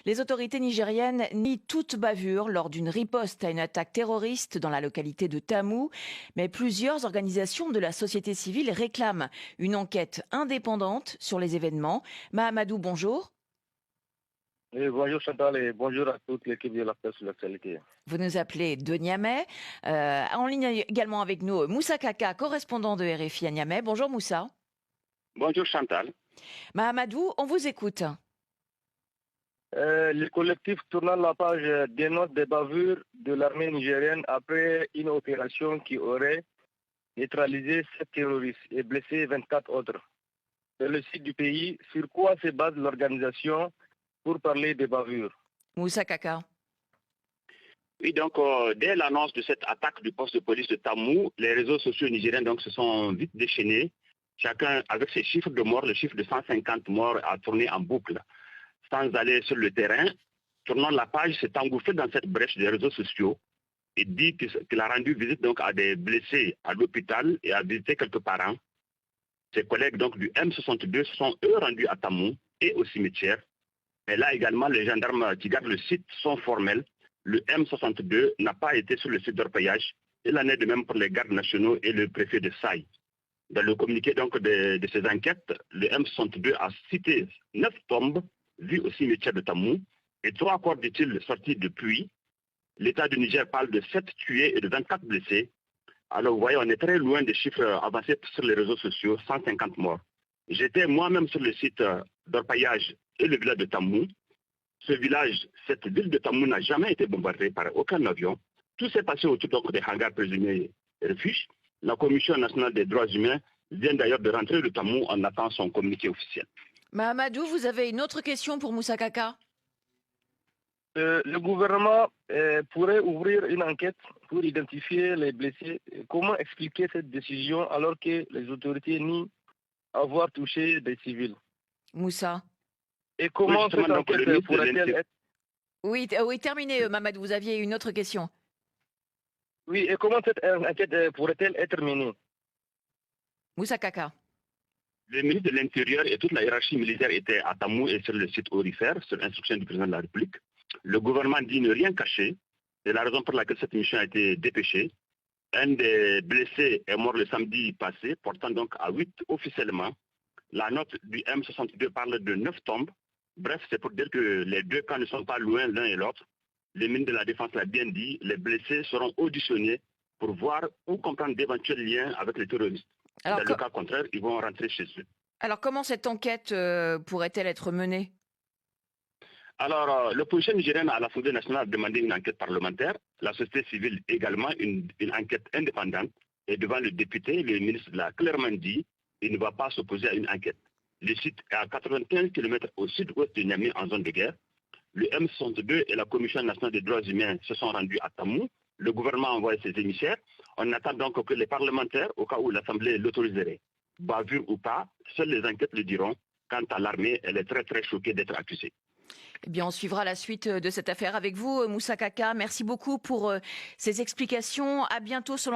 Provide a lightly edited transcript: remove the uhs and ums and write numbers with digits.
Les autorités nigériennes nient toute bavure lors d'une riposte à une attaque terroriste dans la localité de Tamou. Mais plusieurs organisations de la société civile réclament une enquête indépendante sur les événements. Mahamadou, bonjour. Oui, bonjour Chantal et bonjour à toute l'équipe de la presse sur l'actualité. Vous nous appelez de Niamey. En ligne également avec nous, Moussa Kaka, correspondant de RFI à Niamey. Bonjour Moussa. Bonjour Chantal. Mahamadou, on vous écoute. Le collectif tournant la page dénonce des bavures de l'armée nigérienne après une opération qui aurait neutralisé 7 terroristes et blessé 24 autres. C'est le site du pays. Sur quoi se base l'organisation pour parler des bavures? Moussa Kaka. Oui, donc dès l'annonce de cette attaque du poste de police de Tamou, les réseaux sociaux nigériens donc, se sont vite déchaînés. Chacun avec ses chiffres de morts, le chiffre de 150 morts a tourné en boucle. Sans aller sur le terrain, tournant la page, s'est engouffré dans cette brèche des réseaux sociaux et dit qu'il a rendu visite donc à des blessés à l'hôpital et a visité quelques parents. Ses collègues donc du M62 se sont eux rendus à Tamou et au cimetière. Mais là également, les gendarmes qui gardent le site sont formels. Le M62 n'a pas été sur le site d'orpaillage. Il en est de même pour les gardes nationaux et le préfet de Saï. Dans le communiqué donc de ces enquêtes, le M62 a cité 9 tombes vues au cimetière de Tamou et 3 corps, dit-il, sortis depuis. L'État du Niger parle de 7 tués et de 24 blessés. Alors vous voyez, on est très loin des chiffres avancés sur les réseaux sociaux, 150 morts. J'étais moi-même sur le site d'orpaillage et le village de Tamou. Ce village, cette ville de Tamou n'a jamais été bombardée par aucun avion. Tout s'est passé autour donc, des hangars présumés refuges. La Commission nationale des droits humains vient d'ailleurs de rentrer de Tamou en attendant son communiqué officiel. Mahamadou, vous avez une autre question pour Moussa Kaka? Le gouvernement pourrait ouvrir une enquête pour identifier les blessés. Comment expliquer cette décision alors que les autorités nient avoir touché des civils? Moussa. Et comment cette enquête pourrait-elle être... Oui, oui, terminez, Mahamadou, vous aviez une autre question. Oui, et comment cette enquête pourrait-elle être menée? Moussa Kaka. Le ministre de l'Intérieur et toute la hiérarchie militaire étaient à Tamou et sur le site Orifère, sur instruction du président de la République. Le gouvernement dit ne rien cacher. C'est la raison pour laquelle cette mission a été dépêchée. Un des blessés est mort le samedi passé, portant donc à 8 officiellement. La note du M62 parle de 9 tombes. Bref, c'est pour dire que les deux camps ne sont pas loin l'un et l'autre. Le ministre de la Défense l'a bien dit, les blessés seront auditionnés pour voir ou comprendre d'éventuels liens avec les terroristes. Alors, dans le cas contraire, ils vont rentrer chez eux. Alors comment cette enquête pourrait-elle être menée? Alors, l'opposition nigérienne à l'Assemblée nationale a demandé une enquête parlementaire, la société civile également une enquête indépendante. Et devant le député, le ministre l'a clairement dit, il ne va pas s'opposer à une enquête. Le site est à 95 km au sud-ouest de Niamey en zone de guerre. Le M62 et la Commission nationale des droits humains se sont rendus à Tamou. Le gouvernement a envoyé ses émissaires. On attend donc que les parlementaires, au cas où l'Assemblée l'autoriserait, bavure ou pas, seules les enquêtes le diront. Quant à l'armée, elle est très très choquée d'être accusée. Eh bien, on suivra la suite de cette affaire avec vous, Moussa Kaka. Merci beaucoup pour ces explications. À bientôt sur